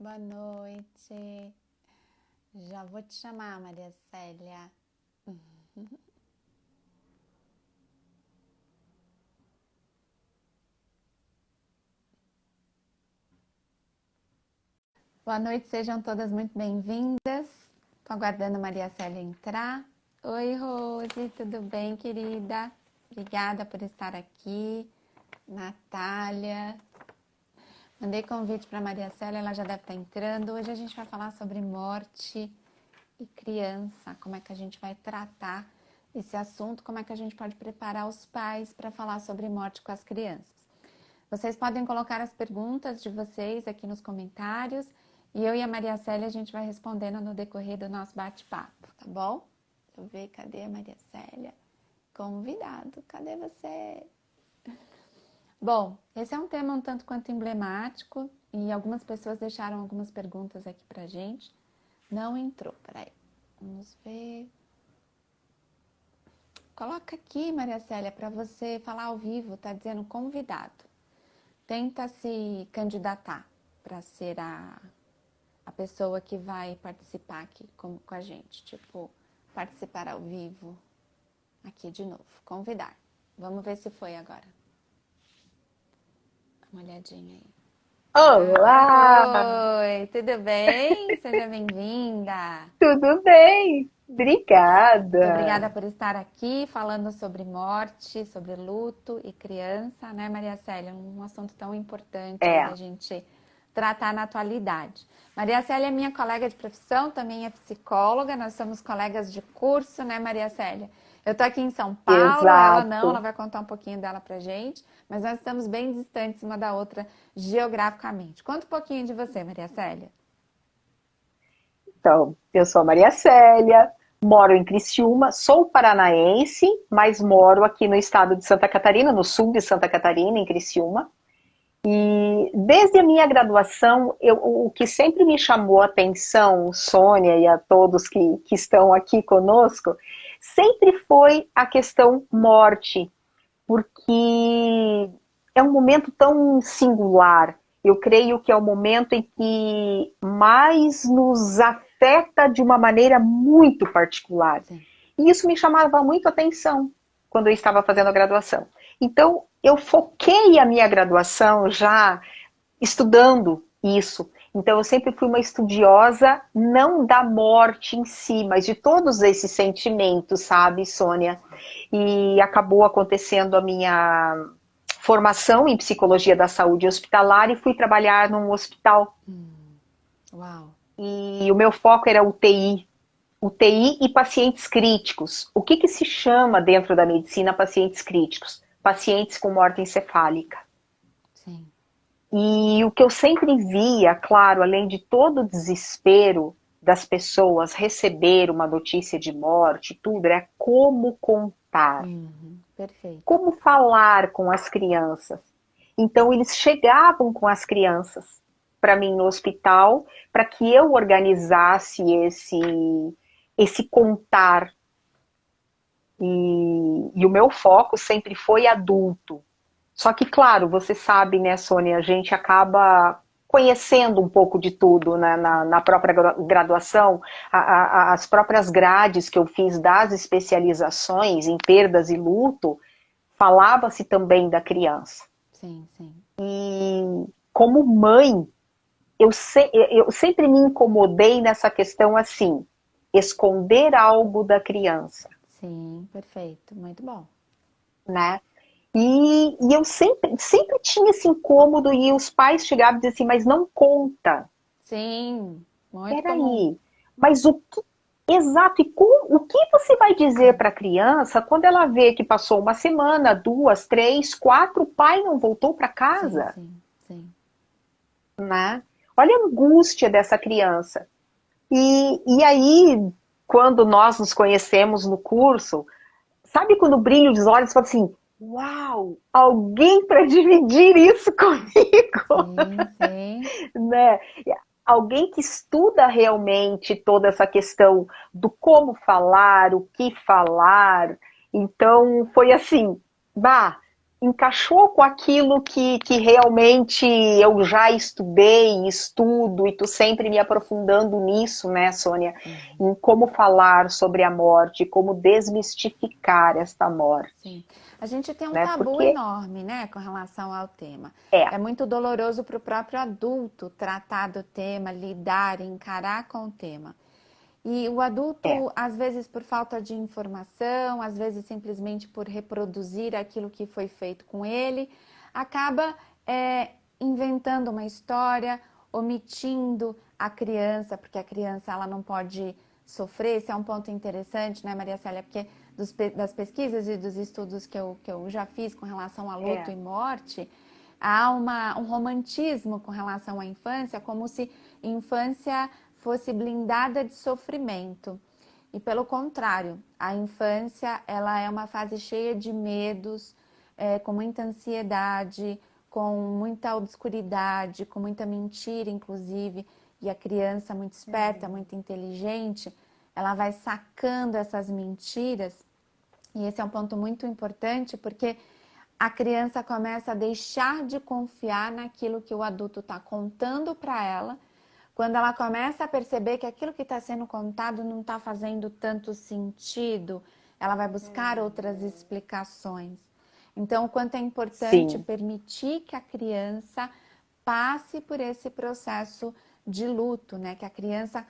Boa noite. Já vou te chamar, Maria Célia. Boa noite, sejam todas muito bem-vindas. Tô aguardando a Maria Célia entrar. Oi, Rose, tudo bem, querida? Obrigada por estar aqui. Natália. Mandei convite para Maria Célia, ela já deve estar entrando. Hoje a gente vai falar sobre morte e criança, como é que a gente vai tratar esse assunto, como é que a gente pode preparar os pais para falar sobre morte com as crianças. Vocês podem colocar as perguntas de vocês aqui nos comentários e eu e a Maria Célia a gente vai respondendo no decorrer do nosso bate-papo, tá bom? Deixa eu ver, cadê a Maria Célia? Convidado, cadê você? Bom, esse é um tema um tanto quanto emblemático e algumas pessoas deixaram algumas perguntas aqui pra gente. Não entrou, peraí. Vamos ver. Coloca aqui, Maria Célia, para você falar ao vivo, tá dizendo convidado. Tenta se candidatar para ser a pessoa que vai participar aqui com a gente. Tipo, participar ao vivo aqui de novo. Convidar. Vamos ver se foi agora. Dá uma olhadinha aí. Olá! Oi, tudo bem? Seja bem-vinda. Tudo bem? Muito obrigada Obrigada. por estar aqui falando sobre morte, sobre luto e criança, né, Maria Célia? Um assunto tão importante aí É, da gente tratar na atualidade. Maria Célia é minha colega de profissão, também é psicóloga, nós somos colegas de curso, né, Maria Célia? Eu tô aqui em São Paulo, ela não, ela exato. vai contar um pouquinho dela pra gente, mas nós estamos bem distantes uma da outra geograficamente. Conta um pouquinho de você, Maria Célia. Então, eu sou a Maria Célia, moro em Criciúma, sou paranaense, mas moro aqui no estado de Santa Catarina, no sul de Santa Catarina, em Criciúma. E desde a minha graduação, o que sempre me chamou a atenção, Sônia e a todos que estão aqui conosco, sempre foi a questão morte, porque é um momento tão singular. Eu creio que é o momento em que mais nos afeta de uma maneira muito particular. Sim. E isso me chamava muito a atenção quando eu estava fazendo a graduação. Então, eu foquei a minha graduação já estudando isso. Então, eu sempre fui uma estudiosa, não da morte em si, mas de todos esses sentimentos, sabe, Sônia? E acabou acontecendo a minha formação em psicologia da saúde hospitalar e fui trabalhar num hospital. Uau. E o meu foco era UTI. UTI e pacientes críticos. O que se chama dentro da medicina pacientes críticos? Pacientes com morte encefálica. Sim. E o que eu sempre via, claro, além de todo o desespero das pessoas receber uma notícia de morte, tudo, era como contar, Perfeito. como falar com as crianças. Então eles chegavam com as crianças para mim no hospital, para que eu organizasse esse contar. E o meu foco sempre foi adulto. Só que, claro, você sabe, né, Sônia, a gente acaba conhecendo um pouco de tudo, né, na própria graduação, as próprias grades que eu fiz das especializações em perdas e luto, falava-se também da criança. Sim, sim. E como mãe, eu sempre me incomodei nessa questão assim, esconder algo da criança, Sim, perfeito. Muito bom. né? E eu sempre tinha esse incômodo e os pais chegavam e diziam assim, mas não conta. Sim, muito comum. Peraí, mas o que, exato, o que você vai dizer para a criança quando ela vê que passou uma semana, duas, três, quatro, o pai não voltou para Sim, casa, sim, sim. né? Olha a angústia dessa criança. E aí, quando nós nos conhecemos no curso, sabe quando brilha os olhos e fala assim, uau, alguém para dividir isso comigo, Sim, sim. né? Alguém que estuda realmente toda essa questão do como falar, o que falar. Então, foi assim, bah, encaixou com aquilo que realmente eu já estudei, estudo, e tu sempre me aprofundando nisso, né, Sônia? Uhum. Em como falar sobre a morte, como desmistificar esta morte, Sim. A gente tem um né? tabu Porque enorme, né, com relação ao tema. é, É muito doloroso para o próprio adulto tratar do tema, lidar, encarar com o tema. E o é, adulto, às vezes por falta de informação, às vezes simplesmente por reproduzir aquilo que foi feito com ele, acaba inventando uma história, omitindo a criança, porque a criança ela não pode sofrer. Esse é um ponto interessante, né, Maria Célia? Porque das pesquisas e dos estudos que eu já fiz com relação a luto é. e morte, há um romantismo com relação à infância, como se infância fosse blindada de sofrimento. E pelo contrário, a infância ela é uma fase cheia de medos, com muita ansiedade, com muita obscuridade, com muita mentira, inclusive. E a criança muito esperta, Uhum. muito inteligente, ela vai sacando essas mentiras. E esse é um ponto muito importante porque a criança começa a deixar de confiar naquilo que o adulto está contando para ela. Quando ela começa a perceber que aquilo que está sendo contado não está fazendo tanto sentido, ela vai buscar outras Uhum. explicações. Então, o quanto é importante Sim, permitir que a criança passe por esse processo de luto, né? Que a criança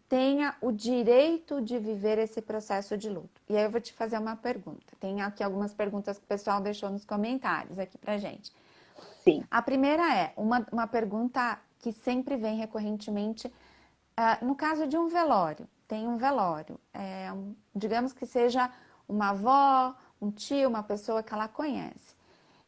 tenha o direito de viver esse processo de luto. E aí eu vou te fazer uma pergunta. Tem aqui algumas perguntas que o pessoal deixou nos comentários aqui pra gente. sim. A primeira é uma pergunta que sempre vem recorrentemente, no caso de um velório. Tem um velório, digamos que seja uma avó, um tio, uma pessoa que ela conhece.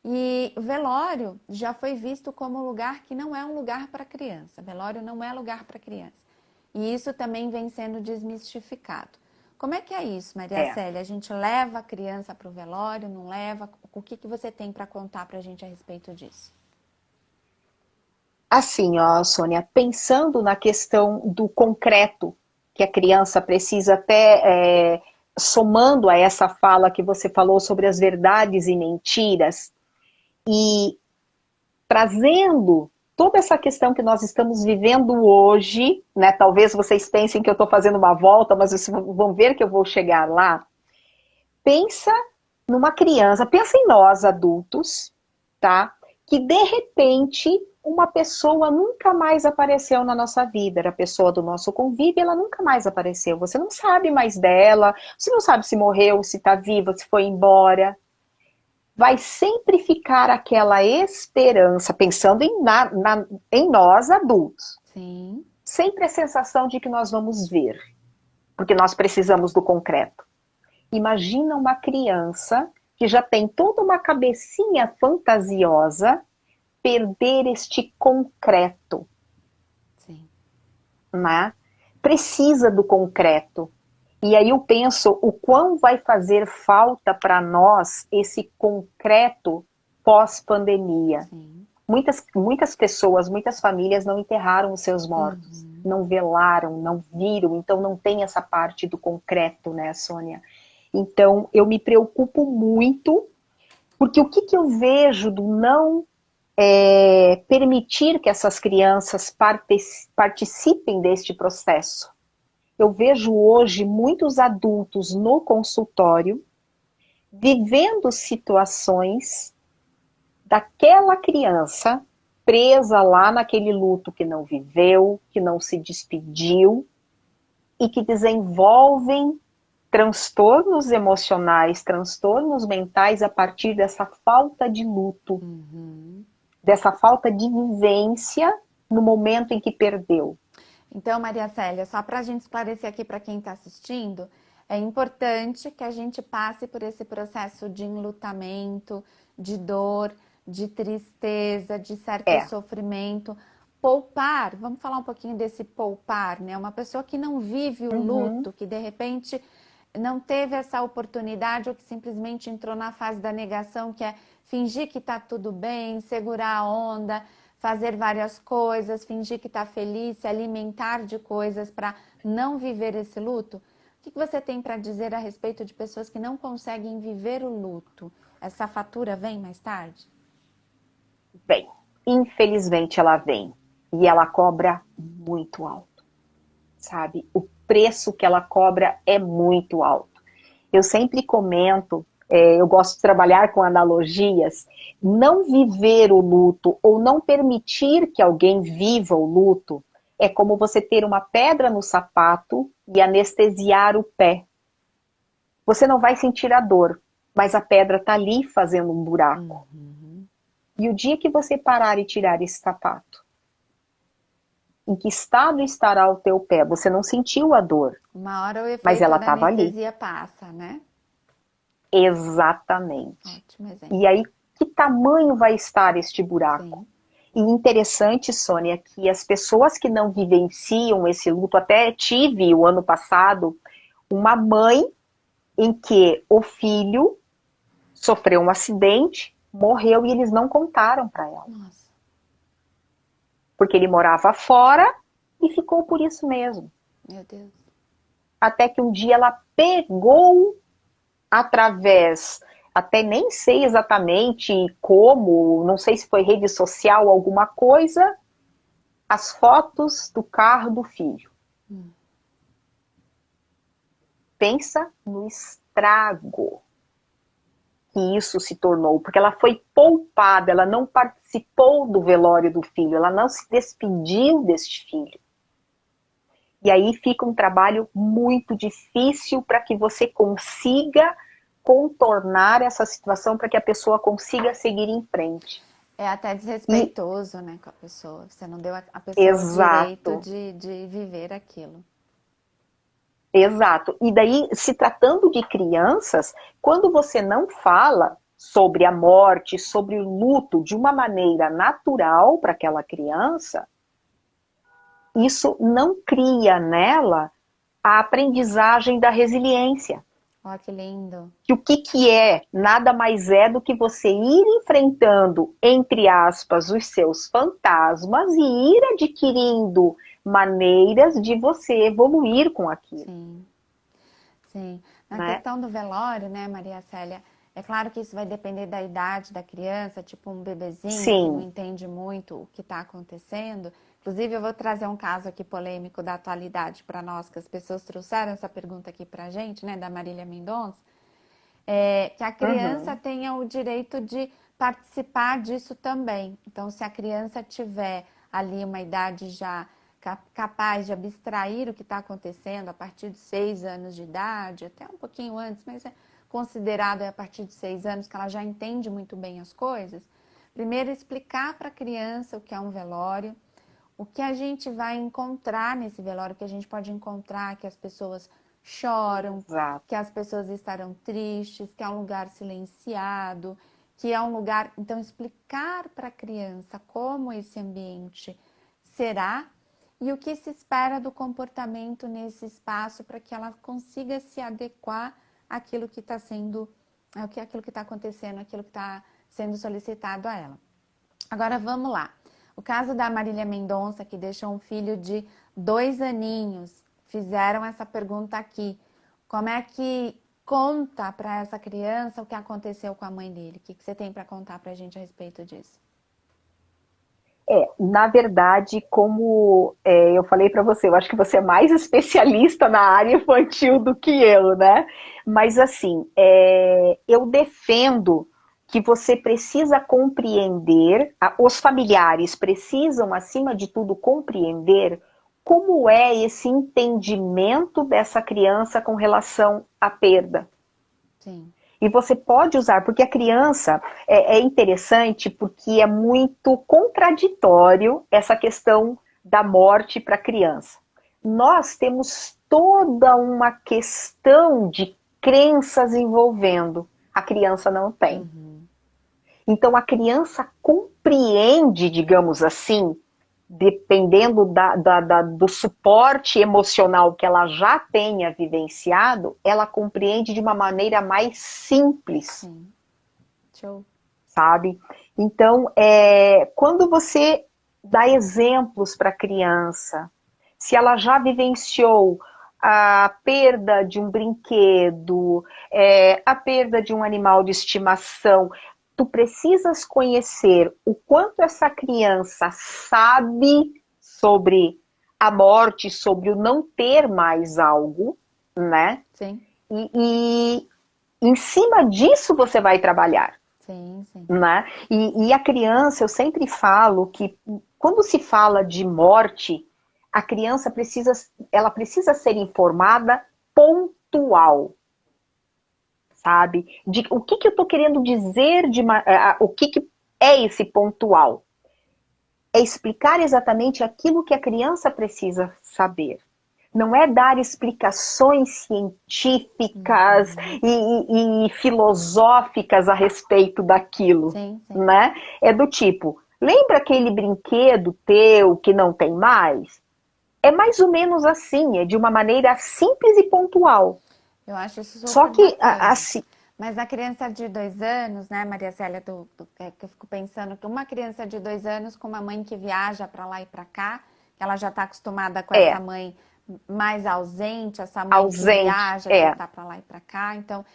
E o velório já foi visto como um lugar que não é um lugar para criança. Velório não é lugar para criança. E isso também vem sendo desmistificado. Como é que é isso, Maria É. Célia? A gente leva a criança para o velório, não leva? O que você tem para contar para a gente a respeito disso? Assim, ó, Sônia, pensando na questão do concreto, que a criança precisa até, somando a essa fala que você falou sobre as verdades e mentiras, e trazendo toda essa questão que nós estamos vivendo hoje, né? Talvez vocês pensem que eu estou fazendo uma volta, mas vocês vão ver que eu vou chegar lá. Pensa numa criança, pensa em nós adultos, tá? Que de repente uma pessoa nunca mais apareceu na nossa vida, era a pessoa do nosso convívio, ela nunca mais apareceu. Você não sabe mais dela, você não sabe se morreu, se está viva, se foi embora. Vai sempre ficar aquela esperança, pensando em nós adultos, Sim, sempre a sensação de que nós vamos ver, porque nós precisamos do concreto. Imagina uma criança que já tem toda uma cabecinha fantasiosa perder este concreto, sim. né? Precisa do concreto. E aí eu penso o quão vai fazer falta para nós esse concreto pós-pandemia. Sim. Muitas pessoas, muitas famílias não enterraram os seus mortos, Uhum. não velaram, não viram, então não tem essa parte do concreto, né, Sônia? Então eu me preocupo muito, porque o que eu vejo do não permitir que essas crianças participem deste processo? Eu vejo hoje muitos adultos no consultório vivendo situações daquela criança presa lá naquele luto que não viveu, que não se despediu e que desenvolvem transtornos emocionais, transtornos mentais a partir dessa falta de luto, Uhum. dessa falta de vivência no momento em que perdeu. Então, Maria Célia, só para a gente esclarecer aqui para quem está assistindo, é importante que a gente passe por esse processo de enlutamento, de dor, de tristeza, de certo É. sofrimento. Poupar, vamos falar um pouquinho desse poupar, né? Uma pessoa que não vive o Uhum. luto, que de repente não teve essa oportunidade ou que simplesmente entrou na fase da negação, que é fingir que está tudo bem, segurar a onda, fazer várias coisas, fingir que está feliz, se alimentar de coisas para não viver esse luto. O que você tem para dizer a respeito de pessoas que não conseguem viver o luto? essa fatura vem mais tarde? Bem, infelizmente ela vem. E ela cobra muito alto, sabe? O preço que ela cobra é muito alto. Eu sempre comento, eu gosto de trabalhar com analogias, não viver o luto ou não permitir que alguém viva o luto é como você ter uma pedra no sapato e anestesiar o pé. Você não vai sentir a dor, mas a pedra está ali fazendo um buraco. E o dia que você parar e tirar esse sapato, em que estado estará o teu pé? Você não sentiu a dor, Uma hora o mas efeito ela da estava ali. anestesia passa, né? Exatamente. Ótimo exemplo. E aí, que tamanho vai estar este buraco? Sim. E interessante, Sônia, que as pessoas que não vivenciam esse luto, até tive o ano passado uma mãe em que o filho sofreu um acidente, morreu e eles não contaram para ela. Nossa. Porque ele morava fora e ficou por isso mesmo. Meu Deus. Até que um dia ela pegou através, até nem sei exatamente como, não sei se foi rede social, alguma coisa, as fotos do carro do filho. Pensa no estrago que isso se tornou, porque ela foi poupada, ela não participou do velório do filho, ela não se despediu deste filho. E aí fica um trabalho muito difícil para que você consiga contornar essa situação, para que a pessoa consiga seguir em frente. É até desrespeitoso, né, com a pessoa. Você não deu a pessoa o Exato. direito de viver aquilo. Exato. E daí, se tratando de crianças, quando você não fala sobre a morte, sobre o luto de uma maneira natural para aquela criança, isso não cria nela a aprendizagem da resiliência. Olha que lindo. Que o que é? Nada mais é do que você ir enfrentando, entre aspas, os seus fantasmas e ir adquirindo maneiras de você evoluir com aquilo. Sim. Sim. Na Né? questão do velório, né, Maria Célia, é claro que isso vai depender da idade da criança, tipo um bebezinho que não Sim. entende muito o que está acontecendo. Inclusive, eu vou trazer um caso aqui polêmico da atualidade para nós, que as pessoas trouxeram essa pergunta aqui para a gente, né, da Marília Mendonça, que a criança tenha o direito de participar disso também. Então, se a criança tiver ali uma idade já capaz de abstrair o que está acontecendo a partir de 6 anos de idade, até um pouquinho antes, mas é considerado a partir de 6 anos que ela já entende muito bem as coisas. Primeiro, explicar para a criança o que é um velório, o que a gente vai encontrar nesse velório, o que a gente pode encontrar, que as pessoas choram, Exato. que as pessoas estarão tristes, que é um lugar silenciado, que é um lugar... Então, explicar para a criança como esse ambiente será e o que se espera do comportamento nesse espaço para que ela consiga se adequar àquilo que está sendo, aquilo que está acontecendo, aquilo que está sendo solicitado a ela. Agora vamos lá. O caso da Marília Mendonça, que deixou um filho de 2 aninhos, fizeram essa pergunta aqui. Como é que conta para essa criança o que aconteceu com a mãe dele? O que você tem para contar para a gente a respeito disso? Na verdade, como eu falei para você, eu acho que você é mais especialista na área infantil do que eu, né? Mas assim, eu defendo que você precisa compreender, os familiares precisam, acima de tudo, compreender como é esse entendimento dessa criança com relação à perda. Sim. E você pode usar, porque a criança é interessante porque é muito contraditório essa questão da morte para a criança. Nós temos toda uma questão de crenças envolvendo, a criança não tem. Então a criança compreende, digamos assim, dependendo do suporte emocional que ela já tenha vivenciado, ela compreende de uma maneira mais simples. Sim. Show. Sabe? Então, quando você dá exemplos para a criança, se ela já vivenciou a perda de um brinquedo, a perda de um animal de estimação. Tu precisas conhecer o quanto essa criança sabe sobre a morte, sobre o não ter mais algo, né? Sim, E em cima disso você vai trabalhar, sim, sim. né? E a criança, eu sempre falo que quando se fala de morte, a criança ela precisa ser informada pontual, sabe? De o que que eu estou querendo dizer, o que que é esse pontual? É explicar exatamente aquilo que a criança precisa saber. Não é dar explicações científicas e filosóficas a respeito daquilo, Sim, sim. né? É do tipo, lembra aquele brinquedo teu que não tem mais? É mais ou menos assim, é de uma maneira simples e pontual. Eu acho isso Só super que, bacana. assim, Mas a criança de 2 anos, né, Maria Célia, que eu fico pensando que uma criança de 2 anos com uma mãe que viaja para lá e para cá, que ela já está acostumada com essa é, mãe mais ausente, essa mãe que ausente, viaja, que está para lá e para cá. Então,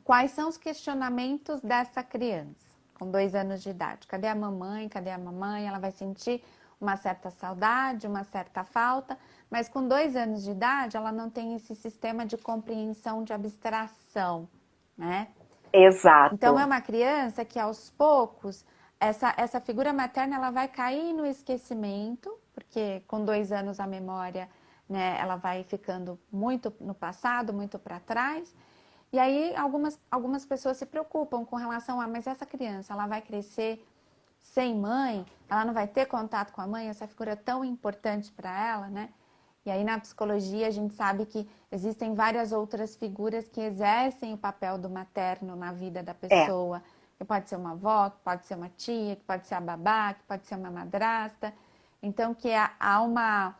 quais são os questionamentos dessa criança com 2 anos de idade? Cadê a mamãe? Cadê a mamãe? Ela vai sentir uma certa saudade, uma certa falta, mas com 2 anos de idade ela não tem esse sistema de compreensão de abstração, né? Então é exato, uma criança que aos poucos essa figura materna ela vai cair no esquecimento, porque com 2 anos a memória, né, ela vai ficando muito no passado, muito para trás. E aí algumas pessoas se preocupam com relação a, mas essa criança ela vai crescer sem mãe, ela não vai ter contato com a mãe, essa figura é tão importante para ela, né? E aí na psicologia a gente sabe que existem várias outras figuras que exercem o papel do materno na vida da é, pessoa, que pode ser uma avó, que pode ser uma tia, que pode ser a babá, que pode ser uma madrasta. Então que há uma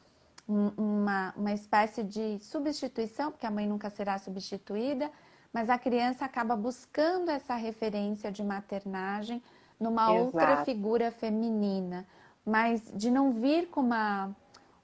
espécie de substituição, porque a mãe nunca será substituída, mas a criança acaba buscando essa referência de maternagem numa outra exato. figura feminina, mas de não vir com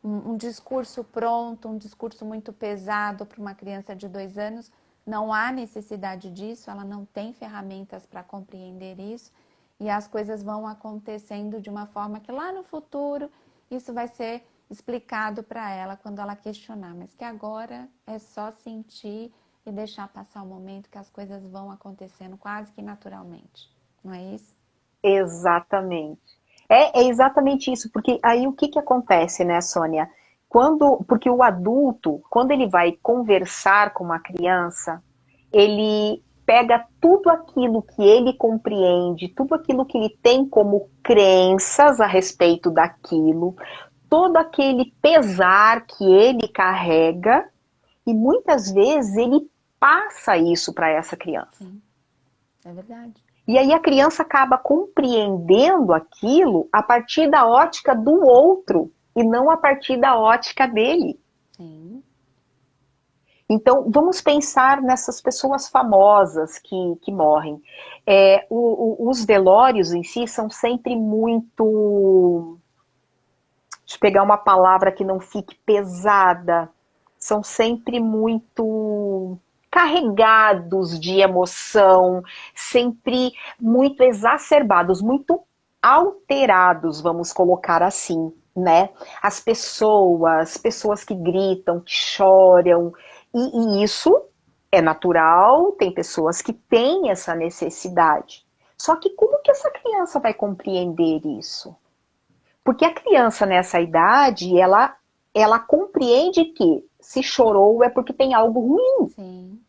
um discurso pronto, um discurso muito pesado para uma criança de 2 anos. Não há necessidade disso, ela não tem ferramentas para compreender isso e as coisas vão acontecendo de uma forma que lá no futuro isso vai ser explicado para ela quando ela questionar, mas que agora é só sentir e deixar passar o momento que as coisas vão acontecendo quase que naturalmente, não é isso? Exatamente. É exatamente isso, porque aí o que que acontece, né, Sônia? Porque o adulto, quando ele vai conversar com uma criança, ele pega tudo aquilo que ele compreende, tudo aquilo que ele tem como crenças a respeito daquilo, todo aquele pesar que ele carrega, e muitas vezes ele passa isso para essa criança. Sim, é verdade. E aí a criança acaba compreendendo aquilo a partir da ótica do outro e não a partir da ótica dele. Sim, Então, vamos pensar nessas pessoas famosas que morrem. Os velórios em si são sempre muito. Deixa eu pegar uma palavra que não fique pesada. São sempre muito carregados de emoção, sempre muito exacerbados, muito alterados, vamos colocar assim, né? Pessoas que gritam, que choram, e isso é natural, tem pessoas que têm essa necessidade. Só que como que essa criança vai compreender isso? Porque a criança nessa idade, ela compreende que se chorou é porque tem algo ruim. sim,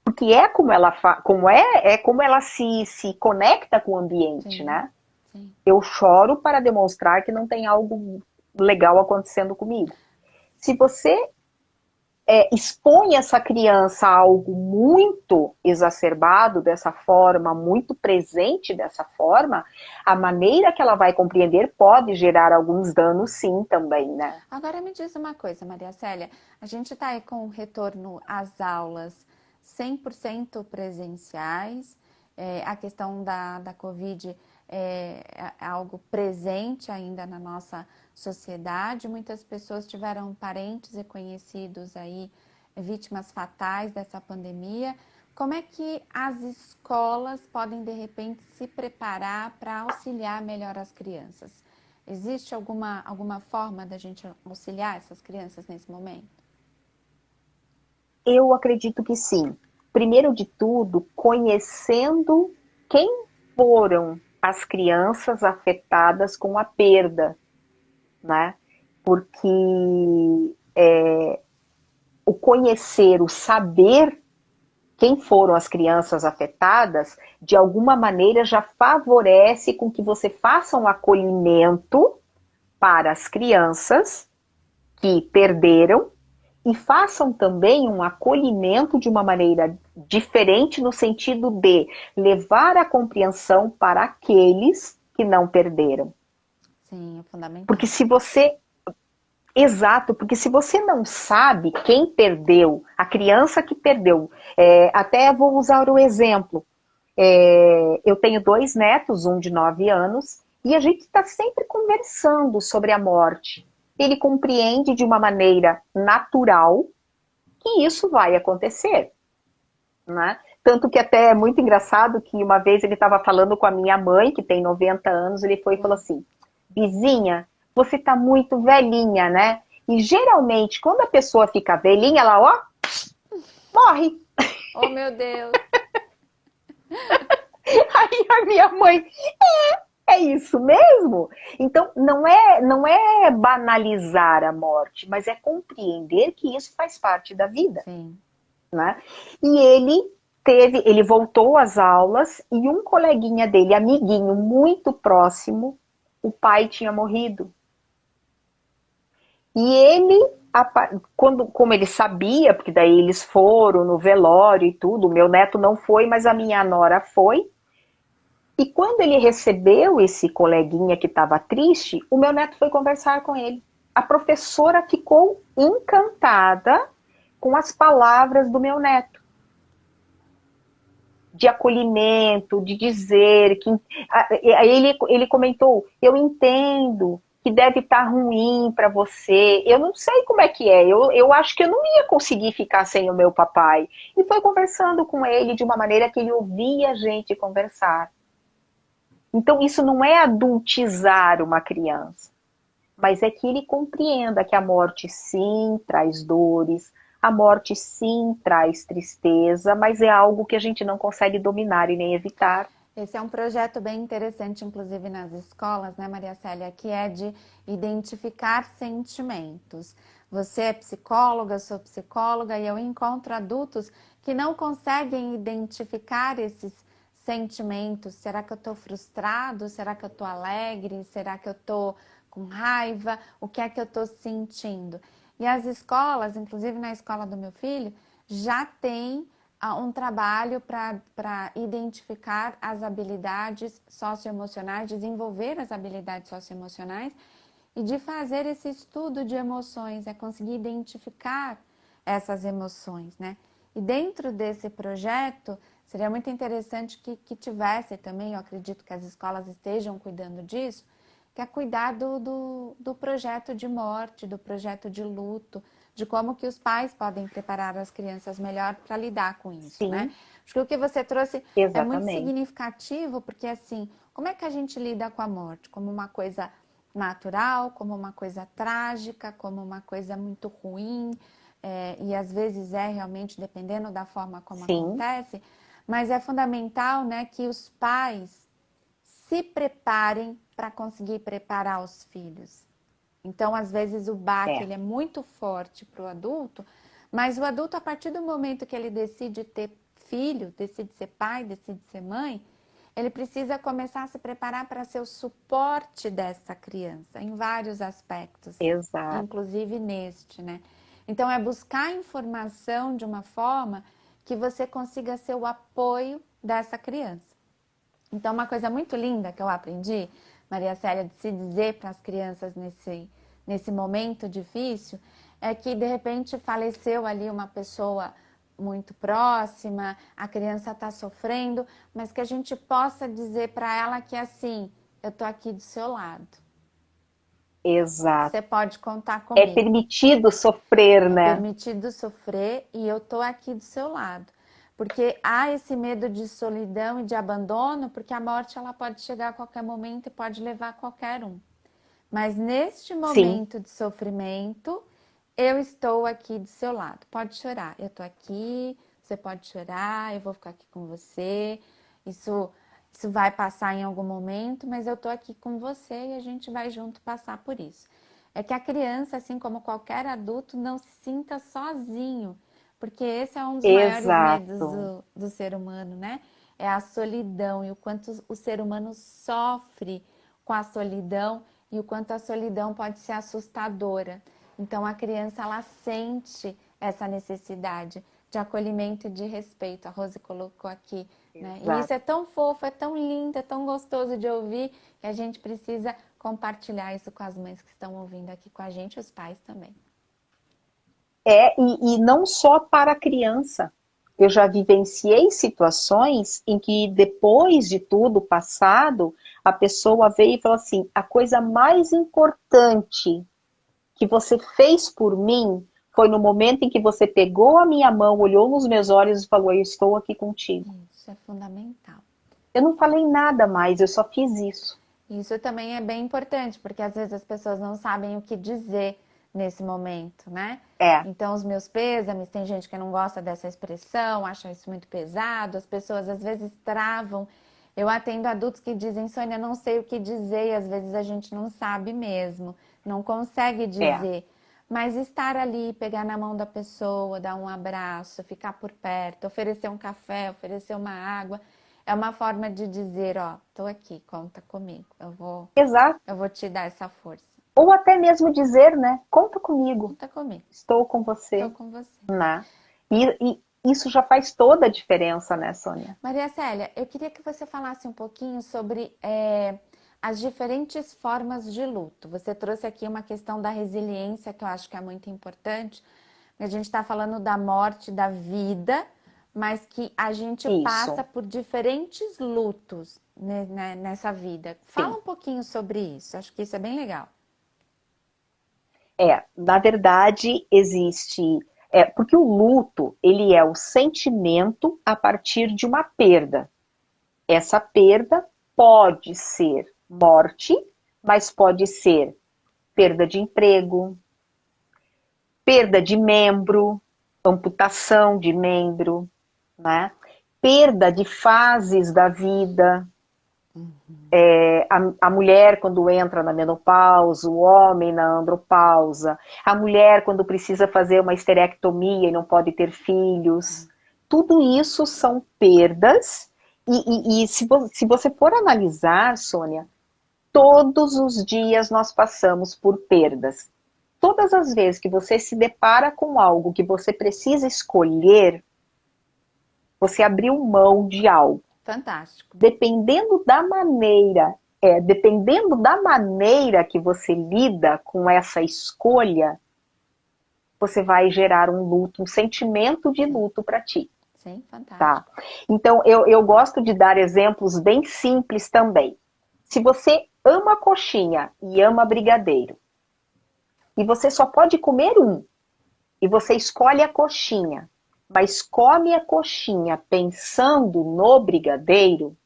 Porque é como ela se conecta com o ambiente, sim, né? sim. Eu choro para demonstrar que não tem algo legal acontecendo comigo. Se você expõe essa criança a algo muito exacerbado dessa forma, muito presente dessa forma, a maneira que ela vai compreender pode gerar alguns danos, sim, também, né? Agora me diz uma coisa, Maria Célia, a gente está aí com o retorno às aulas 100% presenciais, a questão da Covid é algo presente ainda na nossa sociedade. Muitas pessoas tiveram parentes e conhecidos aí vítimas fatais dessa pandemia. Como é que as escolas podem, de repente, se preparar para auxiliar melhor as crianças? Existe alguma forma da gente auxiliar essas crianças nesse momento? Eu acredito que sim. Primeiro de tudo, conhecendo quem foram as crianças afetadas com a perda, né? Porque o conhecer, o saber quem foram as crianças afetadas, de alguma maneira já favorece com que você faça um acolhimento para as crianças que perderam e façam também um acolhimento de uma maneira diferente no sentido de levar a compreensão para aqueles que não perderam. Sim, é Porque fundamental. se você Exato, porque se você não sabe quem perdeu, a criança que perdeu, até vou usar o exemplo, eu tenho 2 netos, um de 9 anos, e a gente está sempre conversando sobre a morte. Ele compreende de uma maneira natural que isso vai acontecer, né? Tanto que até é muito engraçado que uma vez ele estava falando com a minha mãe, que tem 90 anos, ele foi e falou assim, vizinha, você tá muito velhinha, né? E geralmente, quando a pessoa fica velhinha, ela, ó, morre. Oh, meu Deus! Aí a minha mãe, é isso mesmo? Então, não é banalizar a morte, mas é compreender que isso faz parte da vida, Sim, né? E ele voltou às aulas e um coleguinha dele, amiguinho muito próximo, o pai tinha morrido. E ele, como ele sabia, porque daí eles foram no velório e tudo, o meu neto não foi, mas a minha nora foi. E quando ele recebeu esse coleguinha que estava triste, o meu neto foi conversar com ele. A professora ficou encantada com as palavras do meu neto, de acolhimento, de dizer que. Aí ele comentou: eu entendo que deve estar ruim para você, eu não sei como é que é, eu acho que eu não ia conseguir ficar sem o meu papai. E foi conversando com ele de uma maneira que ele ouvia a gente conversar. Então isso não é adultizar uma criança, mas é que ele compreenda que a morte sim traz dores, a morte sim traz tristeza, mas é algo que a gente não consegue dominar e nem evitar. esse é um projeto bem interessante, inclusive nas escolas, né, Maria Célia, que é de identificar sentimentos. Você é psicóloga, eu sou psicóloga, e eu encontro adultos que não conseguem identificar esses sentimentos. Será que eu estou frustrado? Será que eu estou alegre? Será que eu estou com raiva? O que é que eu estou sentindo? E as escolas, inclusive na escola do meu filho, já tem um trabalho para identificar as habilidades socioemocionais, desenvolver as habilidades socioemocionais e de fazer esse estudo de emoções, é conseguir identificar essas emoções, né? E dentro desse projeto, seria muito interessante que tivesse também, eu acredito que as escolas estejam cuidando disso, que é cuidar do projeto de morte, do projeto de luto, de como que os pais podem preparar as crianças melhor para lidar com isso, né? Sim, Acho que o que você trouxe é muito exatamente. significativo, porque assim, como é que a gente lida com a morte? Como uma coisa natural, como uma coisa trágica, como uma coisa muito ruim, e às vezes é realmente dependendo da forma como Sim, acontece, mas é fundamental, né, que os pais se preparem para conseguir preparar os filhos. Então, às vezes, o baque é, ele é muito forte para o adulto, mas o adulto, a partir do momento que ele decide ter filho, decide ser pai, decide ser mãe, ele precisa começar a se preparar para ser o suporte dessa criança em vários aspectos, exato. inclusive neste, né? Então, é buscar informação de uma forma que você consiga ser o apoio dessa criança. Então, uma coisa muito linda que eu aprendi, Maria Célia, de se dizer para as crianças nesse momento difícil, é que de repente faleceu ali uma pessoa muito próxima, a criança está sofrendo, mas que a gente possa dizer para ela que assim, eu tô aqui do seu lado. Exato. Você pode contar É comigo. permitido sofrer, É né? permitido sofrer e eu tô aqui do seu lado. Porque há esse medo de solidão e de abandono, porque a morte ela pode chegar a qualquer momento e pode levar qualquer um. Mas neste Sim, momento de sofrimento, eu estou aqui do seu lado. Pode chorar, eu estou aqui, você pode chorar, eu vou ficar aqui com você. Isso, isso vai passar em algum momento, mas eu estou aqui com você e a gente vai junto passar por isso. É que a criança, assim como qualquer adulto, não se sinta sozinho, porque esse é um dos maiores medos exato. do ser humano, né? É a solidão e o quanto o ser humano sofre com a solidão e o quanto a solidão pode ser assustadora. Então a criança ela sente essa necessidade de acolhimento e de respeito. A Rose colocou aqui, né? E isso Exato. é tão fofo, é tão lindo, é tão gostoso de ouvir que a gente precisa compartilhar isso com as mães que estão ouvindo aqui com a gente, os pais também. E não só para a criança. Eu já vivenciei situações em que, depois de tudo passado, a pessoa veio e falou assim: a coisa mais importante que você fez por mim foi no momento em que você pegou a minha mão, olhou nos meus olhos e falou: eu estou aqui contigo. Isso é fundamental. Eu não falei nada mais, eu só fiz isso. Isso também é bem importante, porque às vezes as pessoas não sabem o que dizer nesse momento, né? É, Então, os meus pêsames, tem gente que não gosta dessa expressão, acha isso muito pesado, as pessoas às vezes travam. Eu atendo adultos que dizem, Sônia, não sei o que dizer, e às vezes a gente não sabe mesmo, não consegue é. dizer. Mas estar ali, pegar na mão da pessoa, dar um abraço, ficar por perto, oferecer um café, oferecer uma água, é uma forma de dizer, ó, tô aqui, conta comigo, Exato. eu vou te dar essa força. Ou até mesmo dizer, né? Conta comigo, Conta comigo, estou com estou você, com você. né? E isso já faz toda a diferença, né, Sônia? Maria Célia, eu queria que você falasse um pouquinho sobre as diferentes formas de luto. Você trouxe aqui uma questão da resiliência, que eu acho que é muito importante. A gente está falando da morte, da vida, mas que a gente passa Isso, por diferentes lutos nessa vida. Fala sim. um pouquinho sobre isso, acho que isso é bem legal. Na verdade, existe. Porque o luto, ele é o sentimento a partir de uma perda. Essa perda pode ser morte, mas pode ser perda de emprego, perda de membro, amputação de membro, né? Perda de fases da vida. A mulher quando entra na menopausa, o homem na andropausa, a mulher quando precisa fazer uma esterectomia e não pode ter filhos. Tudo isso são perdas. E se você for analisar, Sônia, todos os dias nós passamos por perdas. Todas as vezes que você se depara com algo que você precisa escolher, você abriu mão de algo. Fantástico. Dependendo da maneira que você lida com essa escolha, você vai gerar um luto, um sentimento de luto para ti. Sim, fantástico. Tá? Então, eu gosto de dar exemplos bem simples também. Se você ama coxinha e ama brigadeiro, e você só pode comer um, e você escolhe a coxinha, mas come a coxinha pensando no brigadeiro,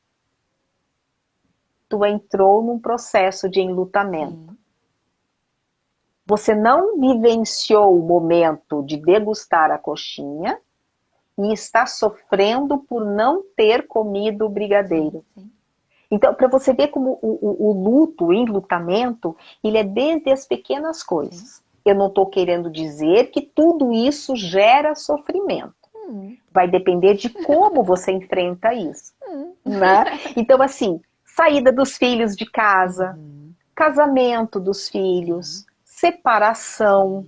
tu entrou num processo de enlutamento. Sim. Você não vivenciou o momento de degustar a coxinha e está sofrendo por não ter comido o brigadeiro. Sim. Então, para você ver como o luto, o enlutamento, ele é desde as pequenas coisas. Sim. Eu não estou querendo dizer que tudo isso gera sofrimento. Vai depender de como você enfrenta isso. Né? Então, assim, saída dos filhos de casa, casamento dos filhos, separação,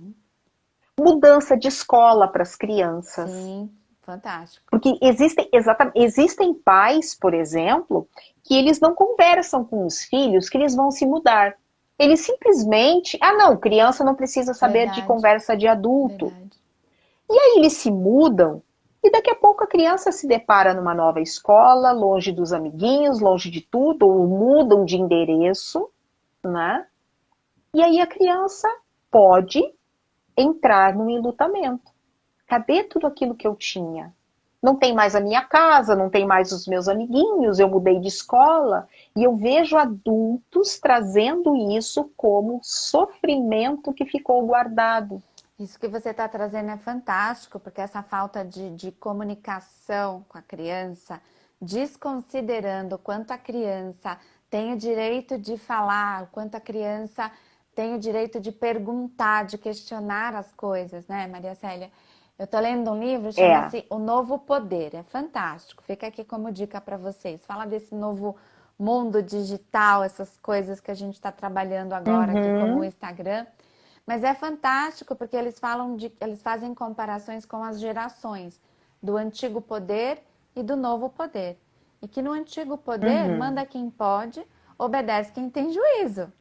mudança de escola para as crianças. Sim, fantástico. Porque existem pais, por exemplo, que eles não conversam com os filhos que eles vão se mudar. Eles simplesmente, não, criança não precisa saber de conversa de adulto. Verdade. E aí eles se mudam E daqui a pouco a criança se depara numa nova escola, longe dos amiguinhos, longe de tudo, ou mudam de endereço, né? E aí a criança pode entrar no enlutamento. Cadê tudo aquilo que eu tinha? Não tem mais a minha casa, não tem mais os meus amiguinhos, eu mudei de escola. E eu vejo adultos trazendo isso como sofrimento que ficou guardado. Isso que você está trazendo é fantástico, porque essa falta de comunicação com a criança, desconsiderando o quanto a criança tem o direito de falar, o quanto a criança tem o direito de perguntar, de questionar as coisas, né, Maria Célia? Eu estou lendo um livro, É. chama-se O Novo Poder, é fantástico, fica aqui como dica para vocês. Fala desse novo mundo digital, essas coisas que a gente está trabalhando agora aqui, como o Uhum. Instagram. Mas é fantástico porque eles fazem comparações com as gerações do antigo poder e do novo poder. E que no antigo poder Uhum. manda quem pode, obedece quem tem juízo.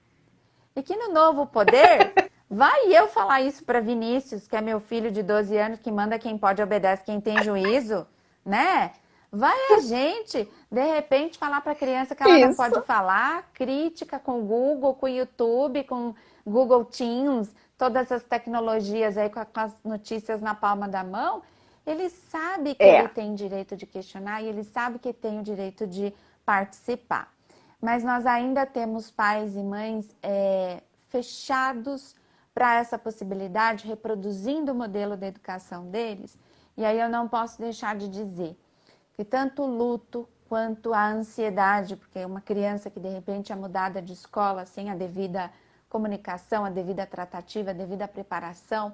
E que no novo poder, vai eu falar isso para Vinícius, que é meu filho de 12 anos, que manda quem pode, obedece quem tem juízo, né? Vai a gente, de repente, falar para a criança que ela não pode Isso. falar, crítica com o Google, com o YouTube, com Google Teams, todas essas tecnologias aí com as notícias na palma da mão. Ele sabe que ele É. tem direito de questionar e ele sabe que tem o direito de participar. Mas nós ainda temos pais e mães fechados para essa possibilidade, reproduzindo o modelo da educação deles. E aí eu não posso deixar de dizer que tanto o luto quanto a ansiedade, porque uma criança que de repente é mudada de escola sem a devida comunicação, a devida tratativa, a devida preparação,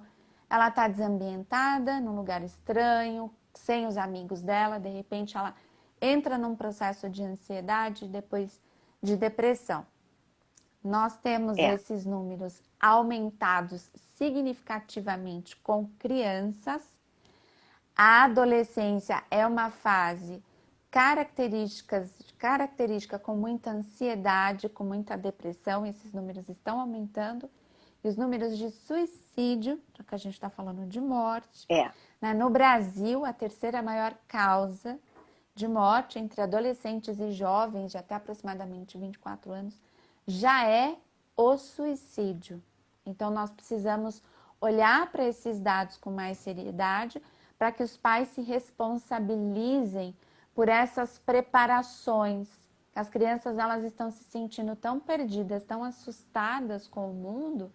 ela está desambientada, num lugar estranho, sem os amigos dela, de repente ela entra num processo de ansiedade, depois de depressão. Nós temos É. esses números aumentados significativamente com crianças. A adolescência é uma fase característica com muita ansiedade, com muita depressão, esses números estão aumentando. E os números de suicídio, já que a gente está falando de morte, É. né? No Brasil, a terceira maior causa de morte entre adolescentes e jovens de até aproximadamente 24 anos já é o suicídio. Então, nós precisamos olhar para esses dados com mais seriedade para que os pais se responsabilizem por essas preparações. As crianças elas estão se sentindo tão perdidas, tão assustadas com o mundo,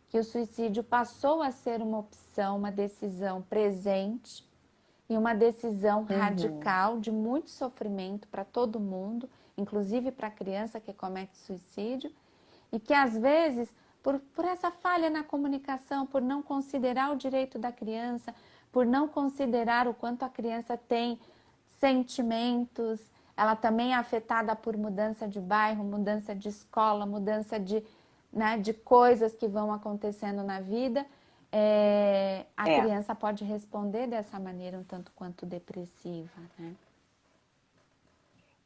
que o suicídio passou a ser uma opção, uma decisão presente e uma decisão Uhum. radical de muito sofrimento para todo mundo, inclusive para a criança que comete suicídio, e que às vezes, por essa falha na comunicação, por não considerar o direito da criança, por não considerar o quanto a criança tem sentimentos, ela também é afetada por mudança de bairro, mudança de escola, mudança de coisas que vão acontecendo na vida, a É. criança pode responder dessa maneira um tanto quanto depressiva, né?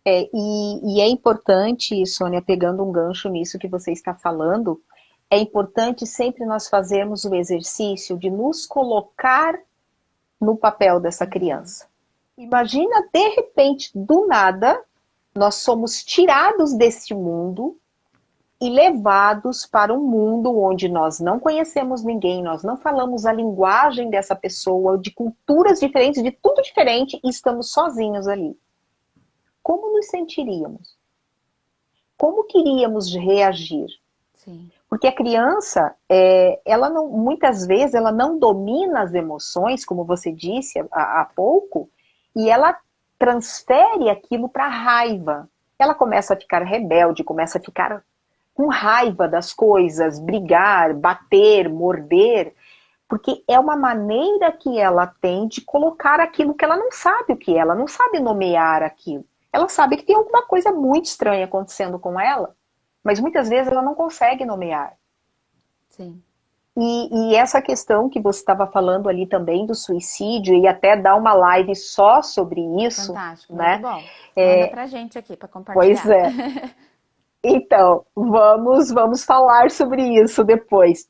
E é importante, Sônia, pegando um gancho nisso que você está falando, é importante sempre nós fazermos o exercício de nos colocar no papel dessa criança. Imagina, de repente, do nada, nós somos tirados deste mundo e levados para um mundo onde nós não conhecemos ninguém, nós não falamos a linguagem dessa pessoa, de culturas diferentes, de tudo diferente, e estamos sozinhos ali. Como nos sentiríamos? Como queríamos reagir? Sim. Porque a criança, ela não, muitas vezes, ela não domina as emoções, como você disse há pouco, e ela transfere aquilo para a raiva. Ela começa a ficar rebelde, começa a ficar com raiva das coisas, brigar, bater, morder, porque é uma maneira que ela tem de colocar aquilo que ela não sabe o que é, ela não sabe nomear aquilo. Ela sabe que tem alguma coisa muito estranha acontecendo com ela, mas muitas vezes ela não consegue nomear. Sim. E essa questão que você estava falando ali também do suicídio, e até dar uma live só sobre isso, Fantástico, muito né? bom. Manda pra gente aqui para Pois compartilhar. é. Então, vamos falar sobre isso depois.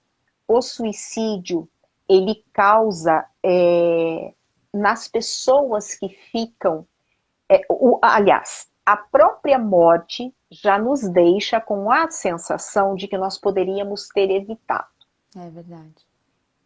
O suicídio, ele causa nas pessoas que ficam. Aliás, a própria morte já nos deixa com a sensação de que nós poderíamos ter evitado. É verdade.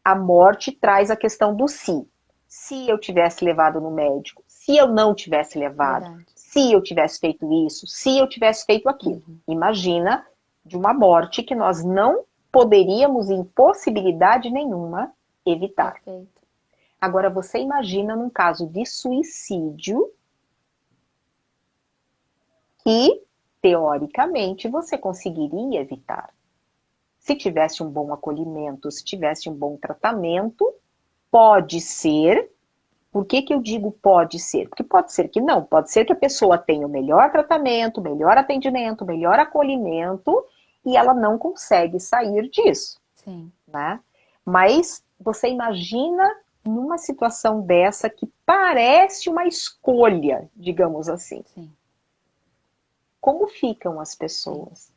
A morte traz a questão do se. Se eu tivesse levado no médico, se eu não tivesse levado, Verdade. se eu tivesse feito isso, se eu tivesse feito aquilo. Imagina de uma morte que nós não poderíamos, em possibilidade nenhuma, evitar. Perfeito. Agora, você imagina num caso de suicídio que, teoricamente, você conseguiria evitar. Se tivesse um bom acolhimento, se tivesse um bom tratamento, pode ser. Por que eu digo pode ser? Porque pode ser que não. Pode ser que a pessoa tenha o melhor tratamento, o melhor atendimento, o melhor acolhimento e ela não consegue sair disso. Sim. Né? Mas você imagina numa situação dessa que parece uma escolha, digamos assim. Sim. Como ficam as pessoas?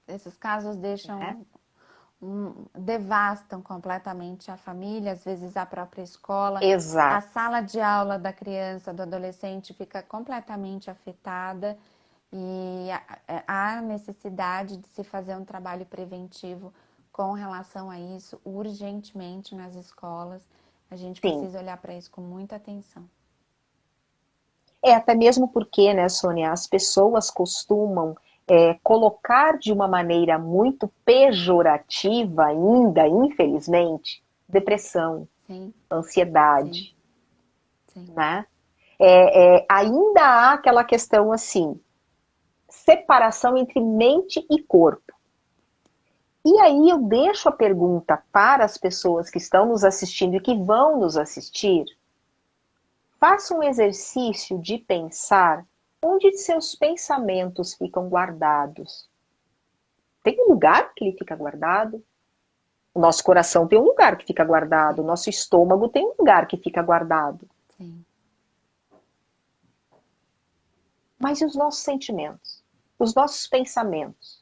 Esses casos deixam, devastam completamente a família, às vezes a própria escola. Exato. A sala de aula da criança, do adolescente fica completamente afetada e há necessidade de se fazer um trabalho preventivo com relação a isso, urgentemente nas escolas. A gente precisa olhar para isso com muita atenção. Até mesmo porque, né, Sônia, as pessoas costumam colocar de uma maneira muito pejorativa ainda, infelizmente, depressão, Sim. ansiedade. Sim. Sim. Né? Ainda há aquela questão assim, separação entre mente e corpo. E aí eu deixo a pergunta para as pessoas que estão nos assistindo e que vão nos assistir. Faça um exercício de pensar onde seus pensamentos ficam guardados. Tem um lugar que ele fica guardado? O nosso coração tem um lugar que fica guardado. O nosso estômago tem um lugar que fica guardado. Sim. Mas e os nossos sentimentos? Os nossos pensamentos?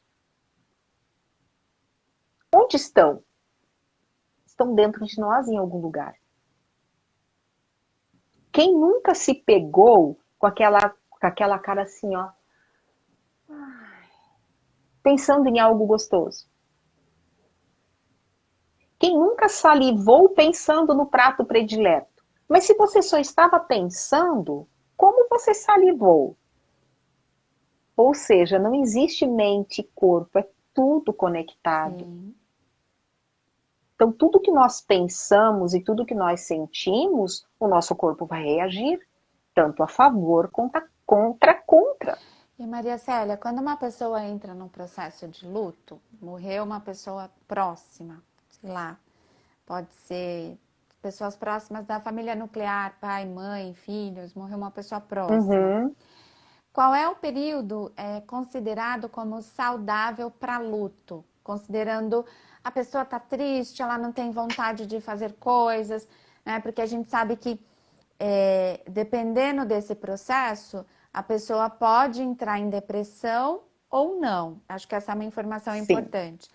Onde estão? Estão dentro de nós em algum lugar. Quem nunca se pegou com aquela cara assim, ó, pensando em algo gostoso? Quem nunca salivou pensando no prato predileto? Mas se você só estava pensando, como você salivou? Ou seja, não existe mente e corpo, é tudo conectado. Sim. Então, tudo que nós pensamos e tudo que nós sentimos, o nosso corpo vai reagir, tanto a favor contra. E Maria Célia, quando uma pessoa entra num processo de luto, morreu uma pessoa próxima, sei lá, pode ser pessoas próximas da família nuclear, pai, mãe, filhos, morreu uma pessoa próxima. Qual é o período considerado como saudável para luto? Considerando a pessoa está triste, ela não tem vontade de fazer coisas, né? Porque a gente sabe que dependendo desse processo, a pessoa pode entrar em depressão ou não. Acho que essa é uma informação importante.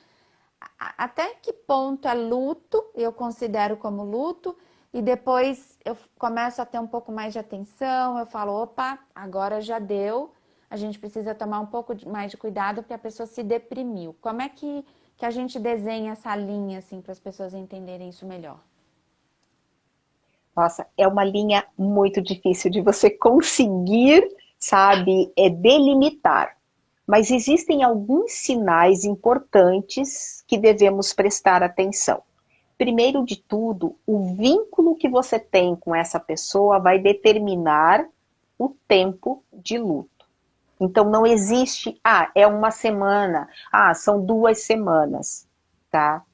Até que ponto é luto, eu considero como luto, e depois eu começo a ter um pouco mais de atenção, eu falo, opa, agora já deu, a gente precisa tomar um pouco mais de cuidado porque a pessoa se deprimiu. Como é que a gente desenha essa linha assim para as pessoas entenderem isso melhor? Nossa, é uma linha muito difícil de você conseguir, sabe, delimitar. Mas existem alguns sinais importantes que devemos prestar atenção. Primeiro de tudo, o vínculo que você tem com essa pessoa vai determinar o tempo de luto. Então não existe, é uma semana, são 2 semanas, tá?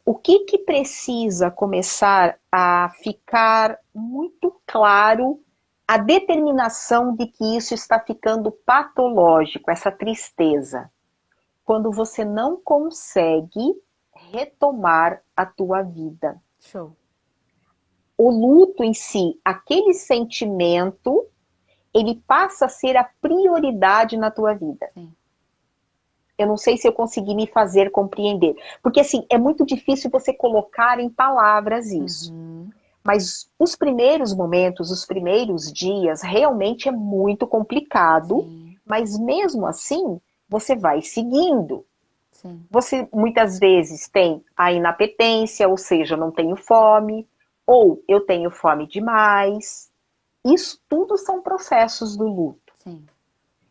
O que precisa começar a ficar muito claro a determinação de que isso está ficando patológico, essa tristeza. Quando você não consegue retomar a tua vida. Show. O luto em si, aquele sentimento, ele passa a ser a prioridade na tua vida. Sim. Eu não sei se eu consegui me fazer compreender. Porque assim, é muito difícil você colocar em palavras isso. Mas os primeiros momentos, os primeiros dias, realmente é muito complicado, sim, mas mesmo assim, você vai seguindo. sim. Você muitas vezes tem a inapetência, ou seja, não tenho fome, ou eu tenho fome demais. Isso tudo são processos do luto. Sim.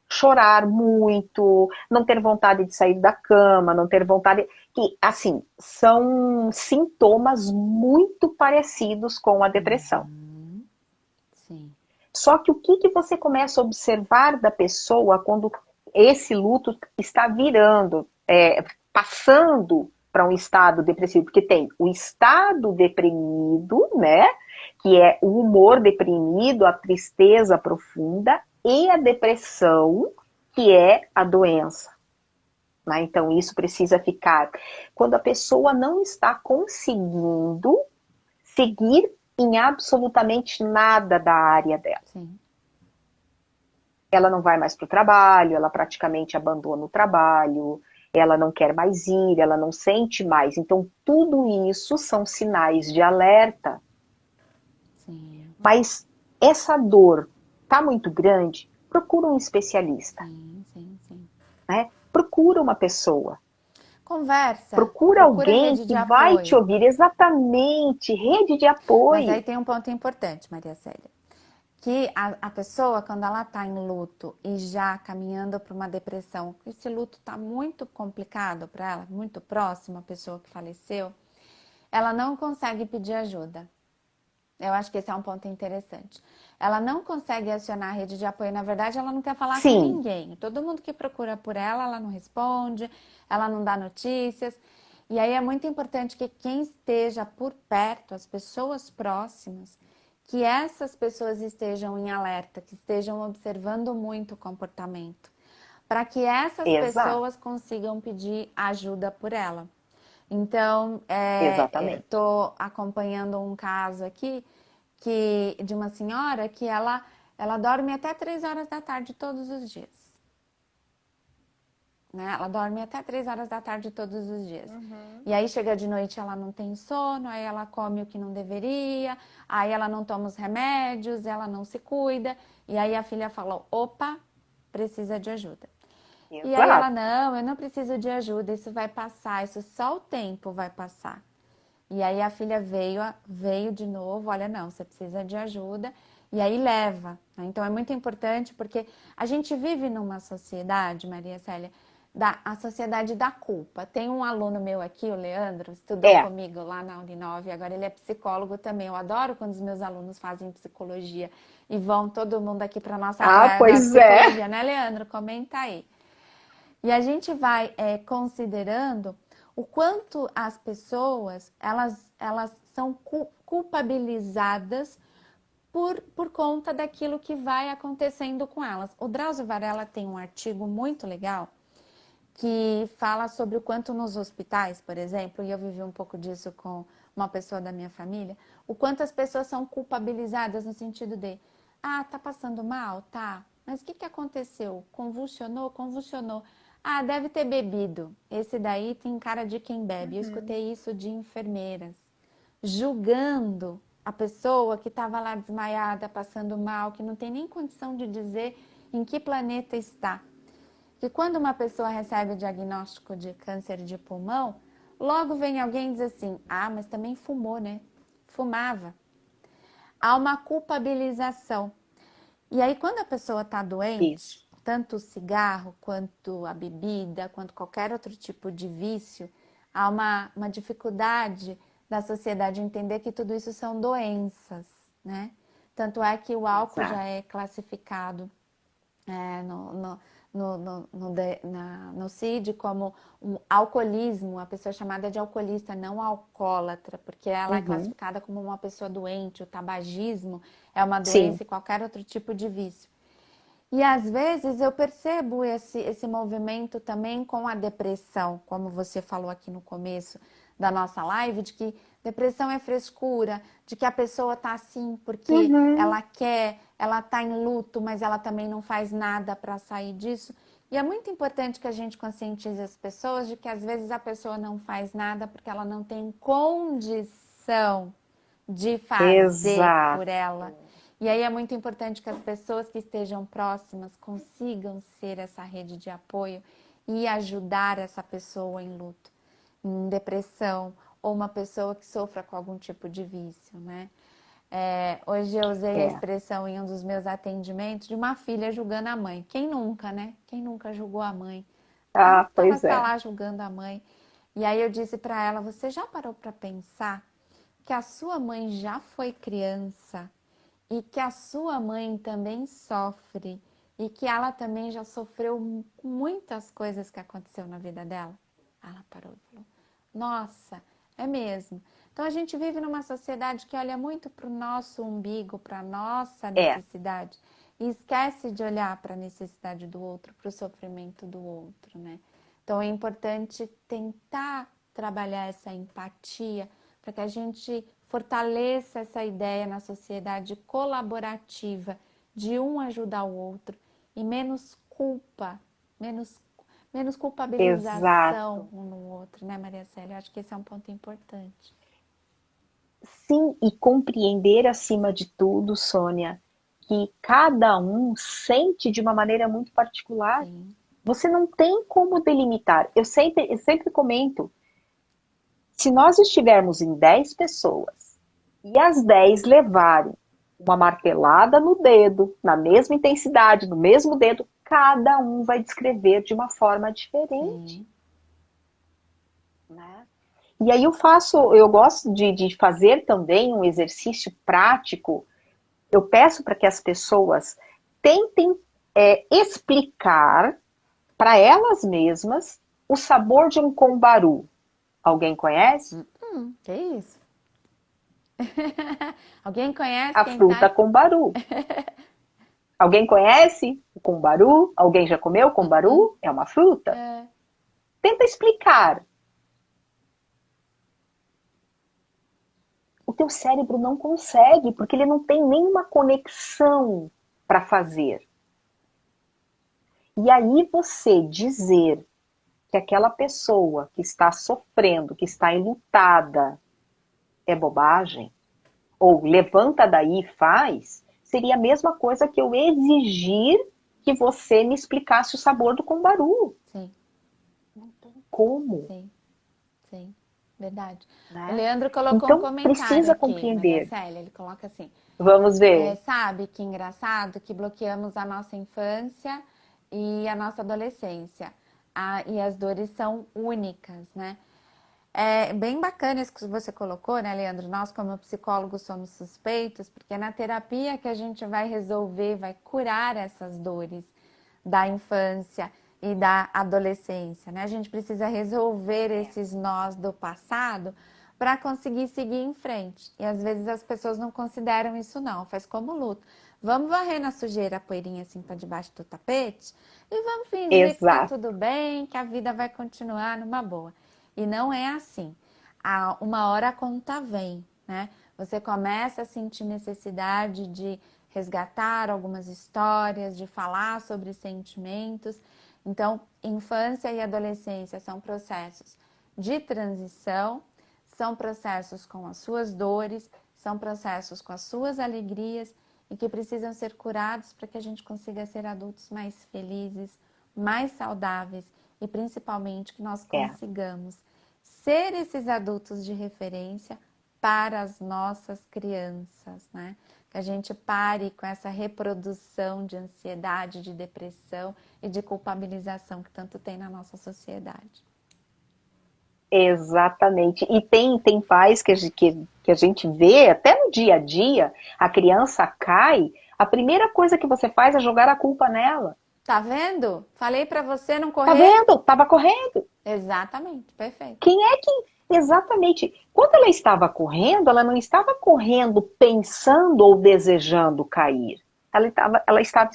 Chorar muito, não ter vontade de sair da cama, não ter vontade. Que, assim, são sintomas muito parecidos com a depressão. Uhum. Sim. Só que o que, que você começa a observar da pessoa quando esse luto está virando, passando para um estado depressivo? Porque tem o estado deprimido, né? Que é o humor deprimido, a tristeza profunda, e a depressão, que é a doença. Né? Então, isso precisa ficar. Quando a pessoa não está conseguindo seguir em absolutamente nada da área dela. Sim. Ela não vai mais para o trabalho, ela praticamente abandona o trabalho, ela não quer mais ir, ela não sente mais. Então, tudo isso são sinais de alerta. Sim. Mas essa dor está muito grande, procura um especialista, Sim. Sim. Sim. né? Procura uma pessoa, Conversa. procura Procura alguém rede que de vai te apoio. ouvir exatamente, rede de Mas aí apoio. tem um ponto importante, Maria Célia. Que a pessoa, quando ela está em luto e já caminhando para uma depressão, esse luto está muito complicado para ela, muito próximo à pessoa que faleceu, ela não consegue pedir ajuda. Eu acho que esse é um ponto interessante. Ela não consegue acionar a rede de apoio. Na verdade, ela não quer falar com Sim, ninguém. Todo mundo que procura por ela, ela não responde, ela não dá notícias. E aí é muito importante que quem esteja por perto, as pessoas próximas, que essas pessoas estejam em alerta, que estejam observando muito o comportamento, para que essas exato, pessoas consigam pedir ajuda por ela. Então, exatamente. estou acompanhando um caso aqui de uma senhora que ela dorme até 3 horas da tarde todos os dias. Né? Ela dorme até 3 horas da tarde todos os dias. Uhum. E aí chega de noite, ela não tem sono, aí ela come o que não deveria, aí ela não toma os remédios, ela não se cuida. E aí a filha fala: opa, precisa de ajuda. E aí ela: Exato. não, eu não preciso de ajuda, isso vai passar, isso só o tempo vai passar. E aí a filha veio de novo, olha, não, você precisa de ajuda, e aí leva. Né? Então é muito importante porque a gente vive numa sociedade, Maria Célia, a sociedade da culpa. Tem um aluno meu aqui, o Leandro, estudou É. comigo lá na Uninove, agora ele é psicólogo também. Eu adoro quando os meus alunos fazem psicologia e vão todo mundo aqui para nossa Ah, raia da pois é. psicologia, né, Leandro? Comenta aí. E a gente vai considerando o quanto as pessoas elas são culpabilizadas por conta daquilo que vai acontecendo com elas. O Drauzio Varela tem um artigo muito legal que fala sobre o quanto nos hospitais, por exemplo, e eu vivi um pouco disso com uma pessoa da minha família, o quanto as pessoas são culpabilizadas no sentido de, ah, tá passando mal? Tá. Mas o que que aconteceu? Convulsionou? Convulsionou. Ah, deve ter bebido. Esse daí tem cara de quem bebe. Eu Uhum. escutei isso de enfermeiras, julgando a pessoa que estava lá desmaiada, passando mal, que não tem nem condição de dizer em que planeta está. Que quando uma pessoa recebe o diagnóstico de câncer de pulmão, logo vem alguém e diz assim: ah, mas também fumou, né? Fumava. Há uma culpabilização. E aí, quando a pessoa está doente, Isso. tanto o cigarro, quanto a bebida, quanto qualquer outro tipo de vício, há uma dificuldade da sociedade entender que tudo isso são doenças, né? Tanto é que o álcool já Exato. é classificado no CID como um alcoolismo, a pessoa é chamada de alcoolista, não alcoólatra, porque ela é Uhum. classificada como uma pessoa doente. O tabagismo é uma Sim. doença e qualquer outro tipo de vício. E às vezes eu percebo esse movimento também com a depressão, como você falou aqui no começo da nossa live, de que depressão é frescura, de que a pessoa tá assim porque Uhum. ela quer, ela tá em luto, mas ela também não faz nada para sair disso. E é muito importante que a gente conscientize as pessoas de que às vezes a pessoa não faz nada porque ela não tem condição de fazer por Exato. ela. E aí é muito importante que as pessoas que estejam próximas consigam ser essa rede de apoio e ajudar essa pessoa em luto, em depressão, ou uma pessoa que sofra com algum tipo de vício, né? Hoje eu usei a É. expressão em um dos meus atendimentos de uma filha julgando a mãe. Quem nunca, né? Quem nunca julgou a mãe? Ah, Ela pois está é. lá julgando a mãe. E aí eu disse para ela: você já parou para pensar que a sua mãe já foi criança e que a sua mãe também sofre e que ela também já sofreu muitas coisas que aconteceu na vida dela? Ela parou e falou: nossa, é mesmo. Então a gente vive numa sociedade que olha muito para o nosso umbigo, para a nossa É. necessidade e esquece de olhar para a necessidade do outro, para o sofrimento do outro, né? Então é importante tentar trabalhar essa empatia para que a gente fortaleça essa ideia na sociedade colaborativa de um ajudar o outro e menos culpa, menos, menos culpabilização Exato. um no outro, né, Maria Célia? Eu acho que esse é um ponto importante. Sim, e compreender acima de tudo, Sônia, que cada um sente de uma maneira muito particular. Sim, Você não tem como delimitar. Eu sempre comento, se nós estivermos em 10 pessoas e as 10 levarem uma martelada no dedo, na mesma intensidade, no mesmo dedo, cada um vai descrever de uma forma diferente, sim, né? E aí eu gosto de fazer também um exercício prático. Eu peço para que as pessoas tentem explicar para elas mesmas o sabor de um combaru. Alguém conhece? que isso? Alguém conhece A quem tá? fruta combaru. Alguém conhece o combaru? Alguém já comeu combaru? É uma fruta. É, Tenta explicar. O teu cérebro não consegue, porque ele não tem nenhuma conexão para fazer. E aí você dizer que aquela pessoa que está sofrendo, que está enlutada, é bobagem, ou levanta daí e faz, seria a mesma coisa que eu exigir que você me explicasse o sabor do combaru. sim, Não tem como, sim, sim, verdade. O né? Leandro colocou um Então comentário precisa aqui, Maria compreender. Célia. Ele coloca assim: Vamos ver. sabe que engraçado que bloqueamos a nossa infância e a nossa adolescência. E as dores são únicas, né? É bem bacana isso que você colocou, né, Leandro? Nós, como psicólogos, somos suspeitos, porque é na terapia que a gente vai resolver, vai curar essas dores da infância e da adolescência, né? A gente precisa resolver esses nós do passado para conseguir seguir em frente. E às vezes as pessoas não consideram isso não, faz como luto. Vamos varrer na sujeira a poeirinha assim para debaixo do tapete e vamos fingir que tá Exato. tudo bem, que a vida vai continuar numa boa. E não é assim. Uma hora a conta vem, né? Você começa a sentir necessidade de resgatar algumas histórias, de falar sobre sentimentos. Então, infância e adolescência são processos de transição, são processos com as suas dores, são processos com as suas alegrias e que precisam ser curados para que a gente consiga ser adultos mais felizes, mais saudáveis e principalmente que nós É. consigamos ser esses adultos de referência para as nossas crianças, né? Que a gente pare com essa reprodução de ansiedade, de depressão e de culpabilização que tanto tem na nossa sociedade. Exatamente. E tem pais que a gente vê, até no dia a dia, a criança cai, a primeira coisa que você faz é jogar a culpa nela. Tá vendo? Falei para você não Tá correr? vendo? Tava correndo. Exatamente, perfeito. Quem é que. Exatamente. Quando ela estava correndo, ela não estava correndo pensando ou desejando cair. Ela estava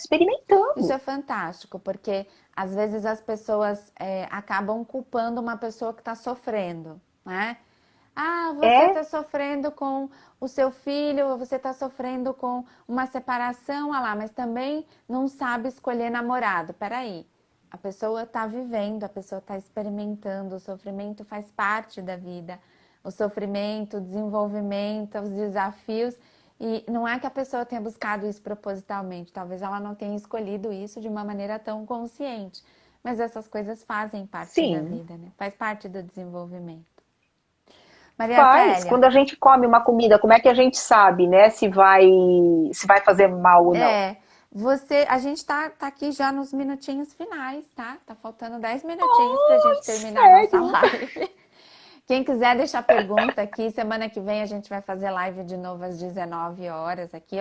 Isso experimentando. é fantástico, porque às vezes as pessoas acabam culpando uma pessoa que está sofrendo, né? Ah, você É, está sofrendo com o seu filho, ou você está sofrendo com uma separação, ah lá, mas também não sabe escolher namorado. Peraí, a pessoa está vivendo, a pessoa está experimentando, o sofrimento faz parte da vida. o sofrimento, o desenvolvimento, os desafios. E não é que a pessoa tenha buscado isso propositalmente, talvez ela não tenha escolhido isso de uma maneira tão consciente, mas essas coisas fazem parte da Sim, vida, né? Faz parte do desenvolvimento. Maria faz. Célia, Quando a gente come uma comida, como é que a gente sabe, né, se vai fazer mal ou não? a gente tá aqui já nos minutinhos finais, tá? Tá faltando 10 minutinhos pra gente terminar a nossa Sério? live. Quem quiser deixar pergunta aqui, semana que vem a gente vai fazer live de novo às 19 horas aqui.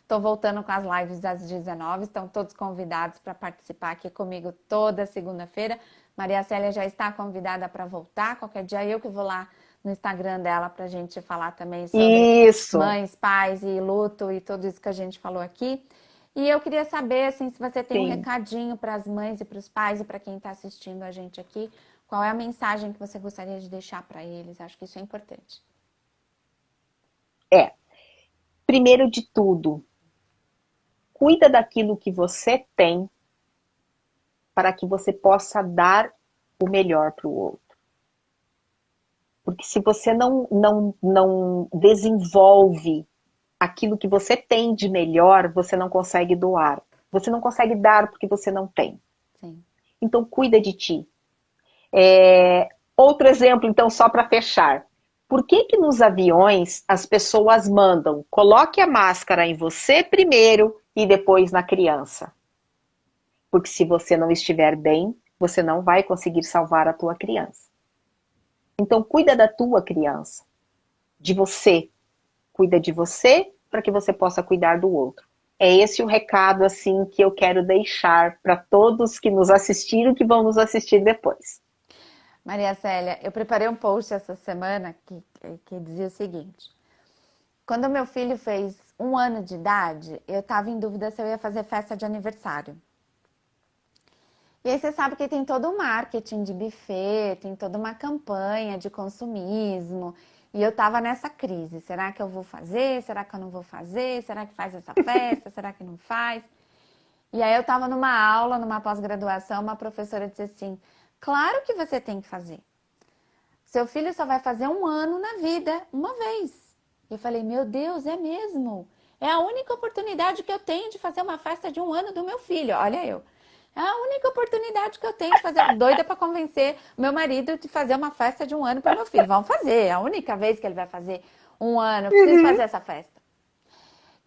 Tô voltando com as lives às 19, estão todos convidados para participar aqui comigo toda segunda-feira. Maria Célia já está convidada para voltar. Qualquer dia eu que vou lá no Instagram dela para a gente falar também sobre Isso, mães, pais e luto e tudo isso que a gente falou aqui. E eu queria saber, assim, se você tem um sim. recadinho para as mães e para os pais e para quem está assistindo a gente aqui, qual é a mensagem que você gostaria de deixar para eles? Acho que isso é importante. É, primeiro de tudo, cuida daquilo que você tem para que você possa dar o melhor para o outro. Porque se você não desenvolve aquilo que você tem de melhor, você não consegue doar. Você não consegue dar porque você não tem. Sim. Então, cuida de ti. Outro exemplo, então, só para fechar. Por que que nos aviões as pessoas mandam coloque a máscara em você primeiro e depois na criança? Porque se você não estiver bem, você não vai conseguir salvar a tua criança. Então, cuida da tua criança, de você. Cuida de você para que você possa cuidar do outro. É esse o recado assim que eu quero deixar para todos que nos assistiram e que vão nos assistir depois. Maria Célia, eu preparei um post essa semana que dizia o seguinte: quando meu filho fez 1 ano de idade, eu estava em dúvida se eu ia fazer festa de aniversário. E aí você sabe que tem todo um marketing de buffet, tem toda uma campanha de consumismo. E eu tava nessa crise. Será que eu vou fazer? Será que eu não vou fazer? Será que faz essa festa? Será que não faz? E aí eu tava numa aula, numa pós-graduação, uma professora disse assim: claro que você tem que fazer. Seu filho só vai fazer 1 ano na vida, uma vez. Eu falei, meu Deus, é mesmo? É a única oportunidade que eu tenho de fazer uma festa de 1 ano do meu filho. Olha eu. É a única oportunidade que eu tenho de fazer. Doida para convencer meu marido de fazer uma festa de 1 ano para meu filho. Vamos fazer. É a única vez que ele vai fazer 1 ano. Eu preciso fazer essa festa.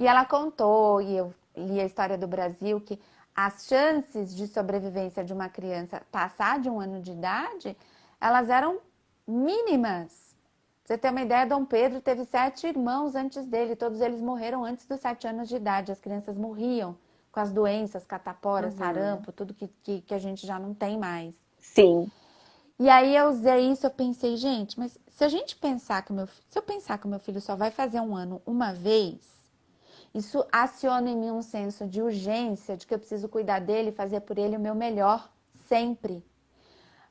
E ela contou, e eu li a história do Brasil, que as chances de sobrevivência de uma criança passar de 1 ano de idade, elas eram mínimas. Pra você ter uma ideia, Dom Pedro teve 7 irmãos antes dele, todos eles morreram antes dos 7 anos de idade. As crianças morriam com as doenças, catapora, Uhum. sarampo, tudo que a gente já não tem mais. Sim, E aí eu usei isso, eu pensei, gente, mas se a gente pensar que se eu pensar que o meu filho só vai fazer 1 ano uma vez, isso aciona em mim um senso de urgência, de que eu preciso cuidar dele, fazer por ele o meu melhor, sempre.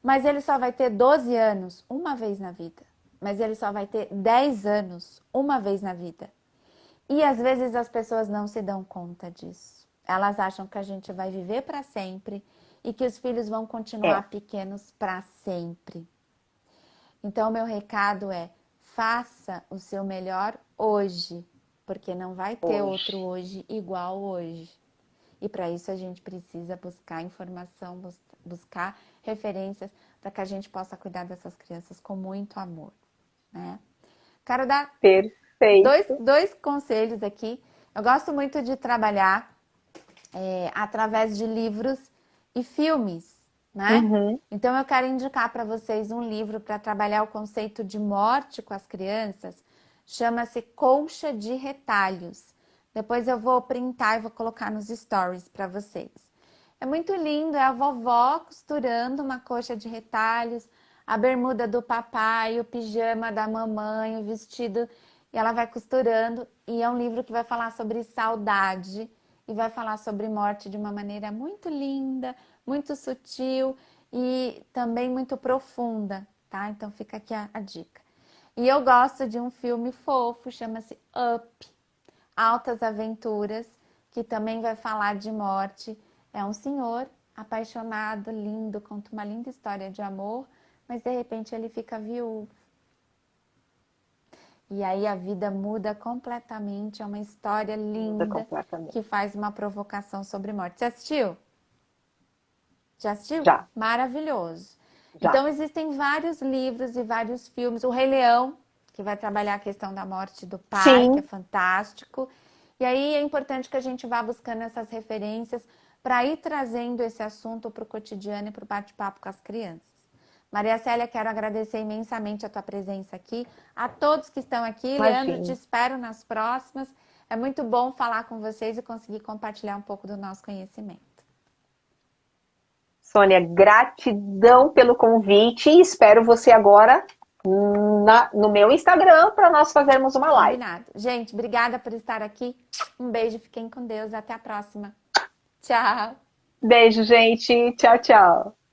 Mas ele só vai ter 12 anos uma vez na vida. Mas ele só vai ter 10 anos uma vez na vida. E às vezes as pessoas não se dão conta disso. Elas acham que a gente vai viver para sempre e que os filhos vão é. continuar pequenos para sempre. Então, o meu recado é: faça o seu melhor hoje, porque não vai ter outro Hoje. hoje igual hoje. E para isso a gente precisa buscar informação, buscar referências para que a gente possa cuidar dessas crianças com muito amor, né? Quero dar Perfeito. dois conselhos aqui. Eu gosto muito de trabalhar através de livros e filmes, né? Uhum. Então eu quero indicar para vocês um livro para trabalhar o conceito de morte com as crianças. Chama-se Colcha de Retalhos. Depois eu vou printar e vou colocar nos stories para vocês. É muito lindo, é a vovó costurando uma coxa de retalhos, a bermuda do papai, o pijama da mamãe, o vestido, e ela vai costurando. E é um livro que vai falar sobre saudade e vai falar sobre morte de uma maneira muito linda, muito sutil e também muito profunda, tá? Então fica aqui a dica. E eu gosto de um filme fofo, chama-se Up, Altas Aventuras, que também vai falar de morte. É um senhor apaixonado, lindo, conta uma linda história de amor, mas de repente ele fica viúvo. E aí a vida muda completamente. É uma história Muda linda completamente. que faz uma provocação sobre morte. Você assistiu? Já assistiu? Já, Maravilhoso. já. Então, existem vários livros e vários filmes. O Rei Leão, que vai trabalhar a questão da morte do pai, que é Sim, fantástico. E aí é importante que a gente vá buscando essas referências para ir trazendo esse assunto para o cotidiano e para o bate-papo com as crianças. Maria Célia, quero agradecer imensamente a tua presença aqui, a todos que estão aqui. Leandro, te imagino. espero nas próximas. É muito bom falar com vocês e conseguir compartilhar um pouco do nosso conhecimento. Sônia, gratidão pelo convite e espero você agora no meu Instagram para nós fazermos uma live. Combinado. Gente, obrigada por estar aqui. Um beijo, fiquem com Deus. Até a próxima. Tchau. Beijo, gente. Tchau, tchau.